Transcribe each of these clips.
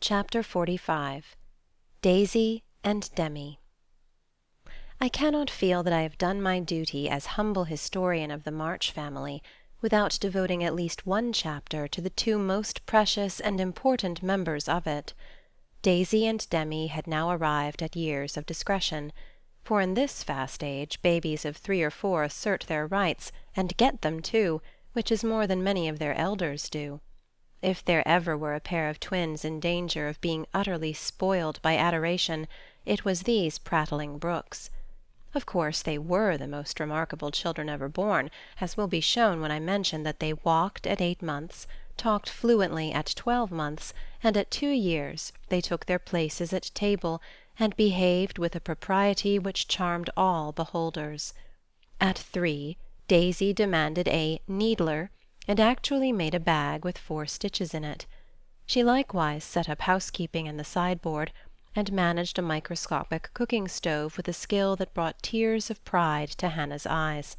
Chapter 45 Daisy and Demi I cannot feel that I have done my duty as humble historian of the March family without devoting at least one chapter to the two most precious and important members of it. Daisy and Demi had now arrived at years of discretion, for in this fast age babies of 3 or 4 assert their rights, and get them too, which is more than many of their elders do. If there ever were a pair of twins in danger of being utterly spoiled by adoration, it was these prattling Brookes. Of course they were the most remarkable children ever born, as will be shown when I mention that they walked at 8 months, talked fluently at 12 months, and at 2 years they took their places at table, and behaved with a propriety which charmed all beholders. At 3, Daisy demanded a "needler," and actually made a bag with 4 stitches in it. She likewise set up housekeeping in the sideboard, and managed a microscopic cooking-stove with a skill that brought tears of pride to Hannah's eyes,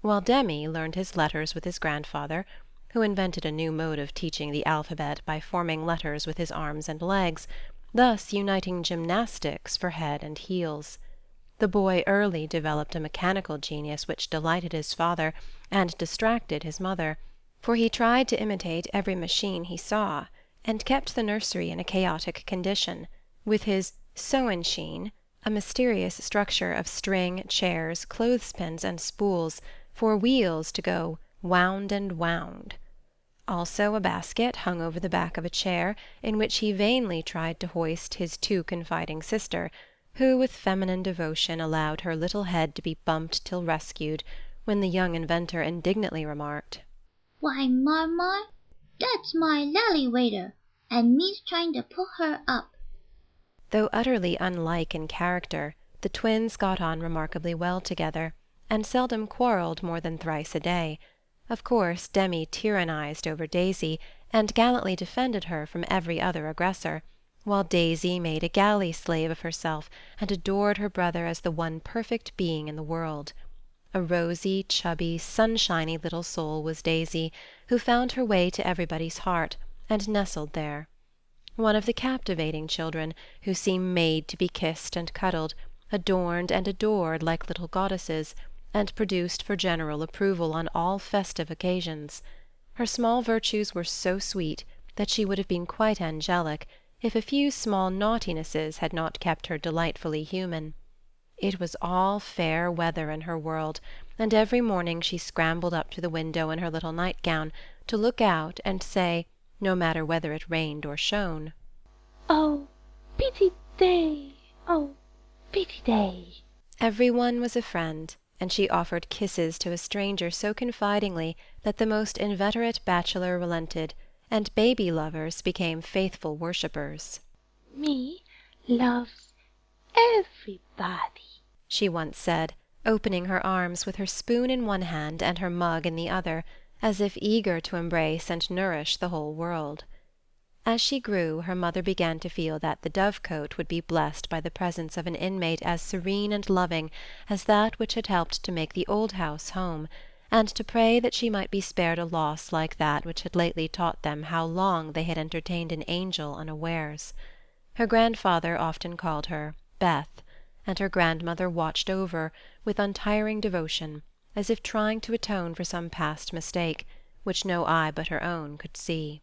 while Demi learned his letters with his grandfather, who invented a new mode of teaching the alphabet by forming letters with his arms and legs, thus uniting gymnastics for head and heels. The boy early developed a mechanical genius which delighted his father and distracted his mother, for he tried to imitate every machine he saw, and kept the nursery in a chaotic condition, with his sew-machine, a mysterious structure of string, chairs, clothespins, and spools, for wheels to go wound and wound. Also a basket hung over the back of a chair, in which he vainly tried to hoist his too confiding sister, who with feminine devotion allowed her little head to be bumped till rescued, when the young inventor indignantly remarked, "Why, Marmar, that's my Lally-waiter, and me's trying to pull her up." Though utterly unlike in character, the twins got on remarkably well together, and seldom quarrelled more than thrice a day. Of course Demi tyrannized over Daisy, and gallantly defended her from every other aggressor, while Daisy made a galley-slave of herself, and adored her brother as the one perfect being in the world. A rosy, chubby, sunshiny little soul was Daisy, who found her way to everybody's heart, and nestled there. One of the captivating children, who seem made to be kissed and cuddled, adorned and adored like little goddesses, and produced for general approval on all festive occasions. Her small virtues were so sweet that she would have been quite angelic, if a few small naughtinesses had not kept her delightfully human. It was all fair weather in her world, and every morning she scrambled up to the window in her little nightgown, to look out and say, no matter whether it rained or shone, "Oh, pitty day! Oh, pitty day!" Every one was a friend, and she offered kisses to a stranger so confidingly that the most inveterate bachelor relented, and baby-lovers became faithful worshippers. "Me loves everybody," she once said, opening her arms with her spoon in one hand and her mug in the other, as if eager to embrace and nourish the whole world. As she grew, her mother began to feel that the dovecot would be blessed by the presence of an inmate as serene and loving as that which had helped to make the old house home, and to pray that she might be spared a loss like that which had lately taught them how long they had entertained an angel unawares. Her grandfather often called her Beth, and her grandmother watched over with untiring devotion, as if trying to atone for some past mistake, which no eye but her own could see.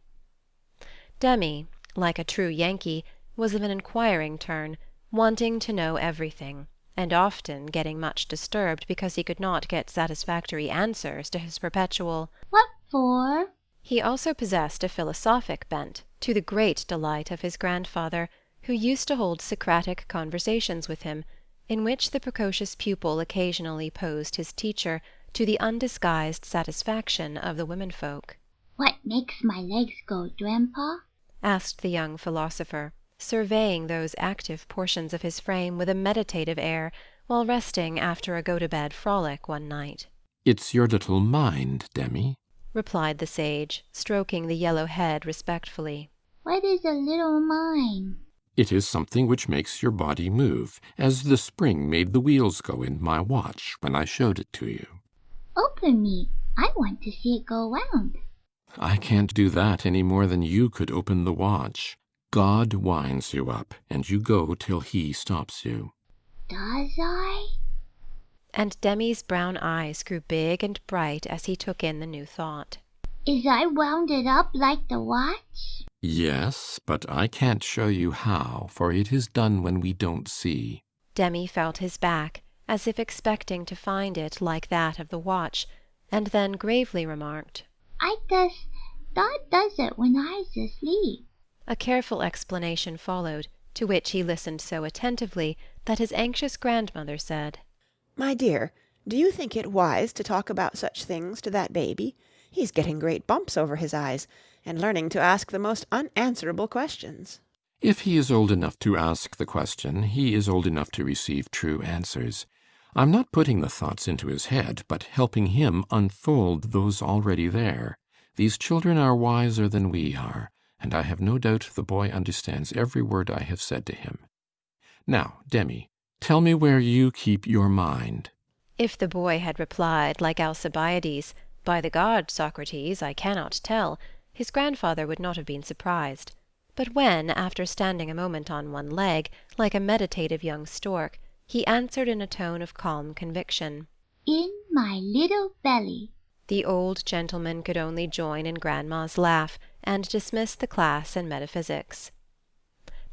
Demi, like a true Yankee, was of an inquiring turn, wanting to know everything, and often getting much disturbed because he could not get satisfactory answers to his perpetual "What for?" He also possessed a philosophic bent, to the great delight of his grandfather, who used to hold Socratic conversations with him, in which the precocious pupil occasionally posed his teacher, to the undisguised satisfaction of the womenfolk. "What makes my legs go, Grandpa?" asked the young philosopher, surveying those active portions of his frame with a meditative air, while resting after a go-to-bed frolic one night. "It's your little mind, Demi," replied the sage, stroking the yellow head respectfully. "What is a little mine?" "It is something which makes your body move, as the spring made the wheels go in my watch when I showed it to you." "Open me. I want to see it go round." "I can't do that any more than you could open the watch. God winds you up, and you go till he stops you. Does I? And Demi's brown eyes grew big and bright as he took in the new thought. Is I wound it up like the watch? Yes, but I can't show you how, for it is done when we don't see. Demi felt his back, as if expecting to find it like that of the watch, and then gravely remarked, I guess God does it when I's asleep. A careful explanation followed, to which he listened so attentively that his anxious grandmother said, My dear, do you think it wise to talk about such things to that baby? He's getting great bumps over his eyes, and learning to ask the most unanswerable questions. If he is old enough to ask the question, he is old enough to receive true answers. I'm not putting the thoughts into his head, but helping him unfold those already there. These children are wiser than we are, and I have no doubt the boy understands every word I have said to him. Now, Demi, tell me where you keep your mind. If the boy had replied, like Alcibiades, By the gods, Socrates, I cannot tell, his grandfather would not have been surprised. But when, after standing a moment on one leg, like a meditative young stork, he answered in a tone of calm conviction, In my little belly. the old gentleman could only join in Grandma's laugh, and dismiss the class in metaphysics.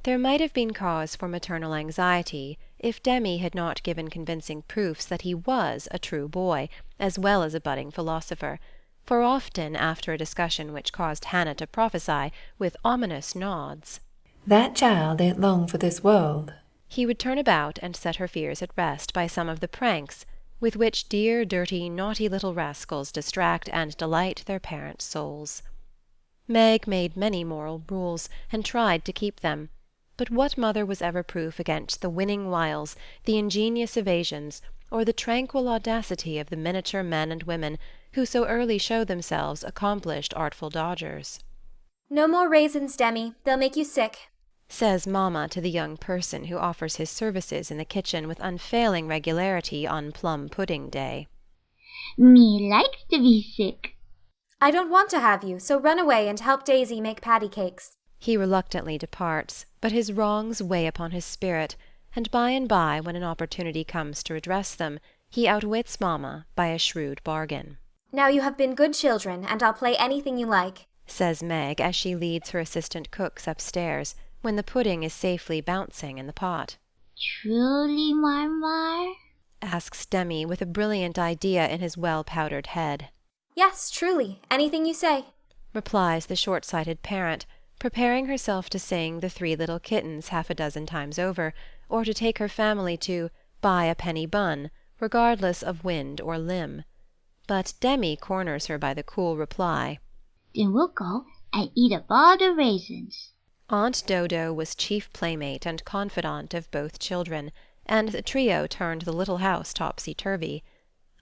There might have been cause for maternal anxiety if Demi had not given convincing proofs that he was a true boy, as well as a budding philosopher, for often after a discussion which caused Hannah to prophesy, with ominous nods, That child ain't long for this world, he would turn about and set her fears at rest by some of the pranks with which dear, dirty, naughty little rascals distract and delight their parents' souls. Meg made many moral rules, and tried to keep them, but what mother was ever proof against the winning wiles, the ingenious evasions, or the tranquil audacity of the miniature men and women who so early show themselves accomplished artful dodgers? No more raisins, Demi. They'll make you sick. Says Mamma to the young person who offers his services in the kitchen with unfailing regularity on plum-pudding day. Me likes to be sick. I don't want to have you, so run away and help Daisy make patty cakes. He reluctantly departs, but his wrongs weigh upon his spirit, and by, when an opportunity comes to redress them, he outwits Mamma by a shrewd bargain. Now you have been good children, and I'll play anything you like, says Meg as she leads her assistant cooks upstairs, when the pudding is safely bouncing in the pot. Truly, Marmar? Asks Demi with a brilliant idea in his well-powdered head. Yes, truly, anything you say, replies the short-sighted parent, preparing herself to sing The Three Little Kittens half a dozen times over, or to take her family to Buy a Penny Bun, regardless of wind or limb. But Demi corners her by the cool reply, Then we'll go and eat up all the raisins. Aunt Dodo was chief playmate and confidant of both children, and the trio turned the little house topsy-turvy.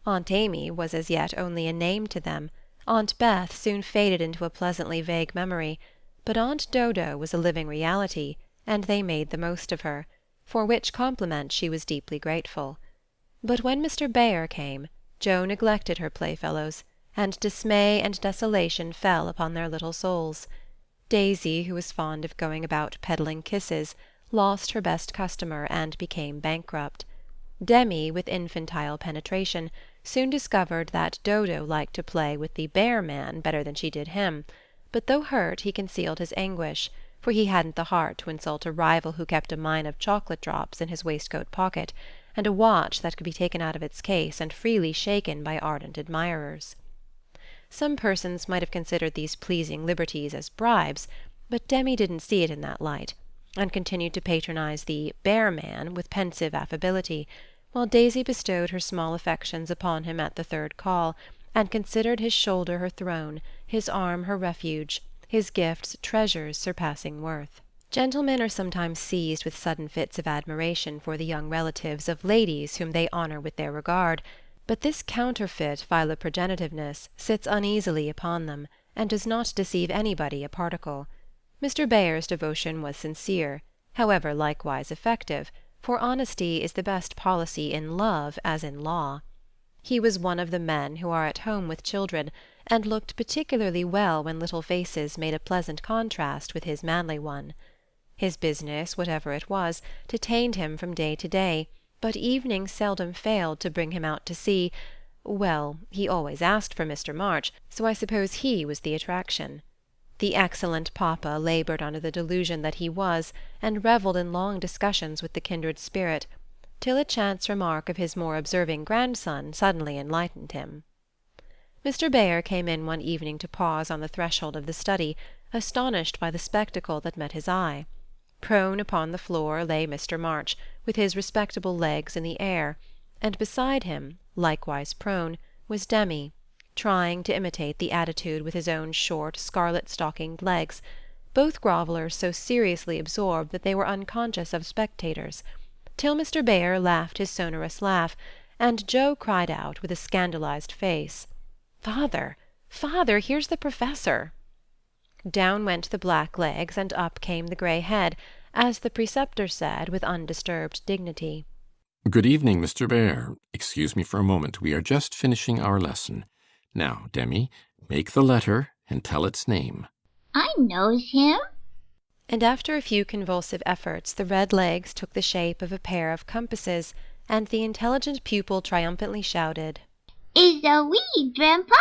Aunt Amy was as yet only a name to them, Aunt Beth soon faded into a pleasantly vague memory, but Aunt Dodo was a living reality, and they made the most of her, for which compliment she was deeply grateful. But when Mr. Baer came, Jo neglected her playfellows, and dismay and desolation fell upon their little souls. Daisy, who was fond of going about peddling kisses, lost her best customer and became bankrupt. Demi, with infantile penetration, soon discovered that Dodo liked to play with the Bear man better than she did him, but though hurt he concealed his anguish, for he hadn't the heart to insult a rival who kept a mine of chocolate drops in his waistcoat pocket, and a watch that could be taken out of its case and freely shaken by ardent admirers. Some persons might have considered these pleasing liberties as bribes, but Demi didn't see it in that light, and continued to patronize the Bear man with pensive affability, while Daisy bestowed her small affections upon him at the third call, and considered his shoulder her throne, his arm her refuge, his gifts treasures surpassing worth. Gentlemen are sometimes seized with sudden fits of admiration for the young relatives of ladies whom they honour with their regard, but this counterfeit philoprogenitiveness sits uneasily upon them, and does not deceive anybody a particle. Mr. Bayer's devotion was sincere, however likewise effective, for honesty is the best policy in love as in law. He was one of the men who are at home with children, and looked particularly well when little faces made a pleasant contrast with his manly one. His business, whatever it was, detained him from day to day, but evening seldom failed to bring him out to see. Well, he always asked for Mr. March, so I suppose he was the attraction. The excellent papa laboured under the delusion that he was, and revelled in long discussions with the kindred spirit, till a chance remark of his more observing grandson suddenly enlightened him. Mr. Baer came in one evening to pause on the threshold of the study, astonished by the spectacle that met his eye. Prone upon the floor lay Mr. March, with his respectable legs in the air, and beside him, likewise prone, was Demy, trying to imitate the attitude with his own short, scarlet-stockinged legs, both grovellers so seriously absorbed that they were unconscious of spectators, till Mr. Baer laughed his sonorous laugh, and Joe cried out with a scandalized face, "Father, father, here's the Professor!" Down went the black legs, and up came the grey head, as the preceptor said with undisturbed dignity, Good evening, Mr. Baer. Excuse me for a moment. We are just finishing our lesson. Now, Demy, make the letter and tell its name. I knows him. and after a few convulsive efforts the red legs took the shape of a pair of compasses, and the intelligent pupil triumphantly shouted, It's a we, Grandpa.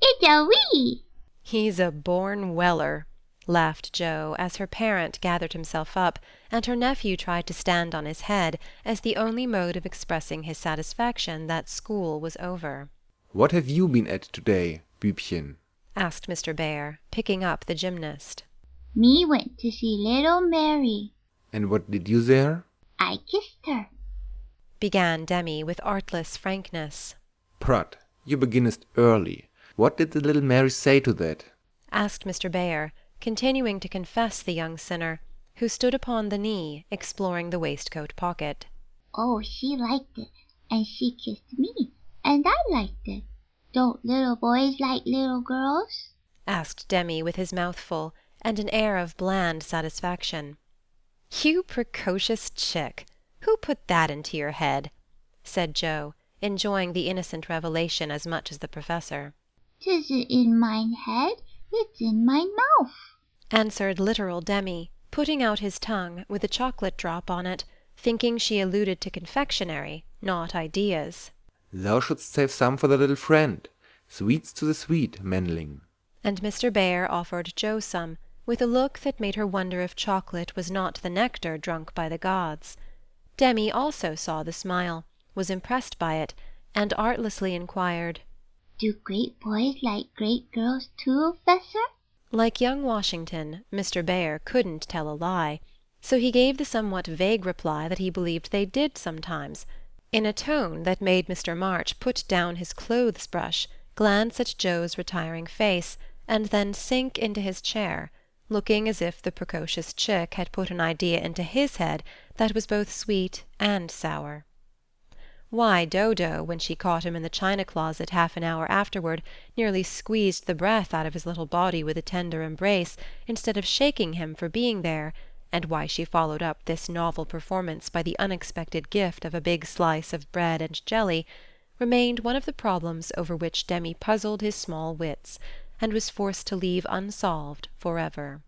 It's a we. "He's a born Weller," laughed Joe, as her parent gathered himself up, and her nephew tried to stand on his head, as the only mode of expressing his satisfaction that school was over. What have you been at today, Bübchen? asked Mr. Baer, picking up the gymnast. Me went to see little Mary. And what did you there? I kissed her. began Demy with artless frankness. Prut, you beginnest early. What did the little Mary say to that? asked Mr. Baer, continuing to confess the young sinner, who stood upon the knee, exploring the waistcoat pocket. Oh, she liked it, and she kissed me, and I liked it. Don't little boys like little girls? asked Demy with his mouth full, and an air of bland satisfaction. "You precocious chick! Who put that into your head?" said Joe, enjoying the innocent revelation as much as the Professor. "'Tisn't in mine head, it's in mine mouth," answered literal Demy, putting out his tongue, with a chocolate drop on it, thinking she alluded to confectionery, not ideas. Thou shouldst save some for the little friend. Sweets to the sweet, Männling. And Mr. Baer offered Joe some, with a look that made her wonder if chocolate was not the nectar drunk by the gods. Demy also saw the smile, was impressed by it, and artlessly inquired, "Do great boys like great girls too, Fessor?" Like young Washington, Mr. Baer couldn't tell a lie, so he gave the somewhat vague reply that he believed they did sometimes, in a tone that made Mr. March put down his clothes-brush, glance at Joe's retiring face, and then sink into his chair, looking as if the precocious chick had put an idea into his head that was both sweet and sour. Why, Dodo, when she caught him in the china-closet half an hour afterward, nearly squeezed the breath out of his little body with a tender embrace, instead of shaking him for being there, and why she followed up this novel performance by the unexpected gift of a big slice of bread and jelly, remained one of the problems over which Demy puzzled his small wits, and was forced to leave unsolved forever.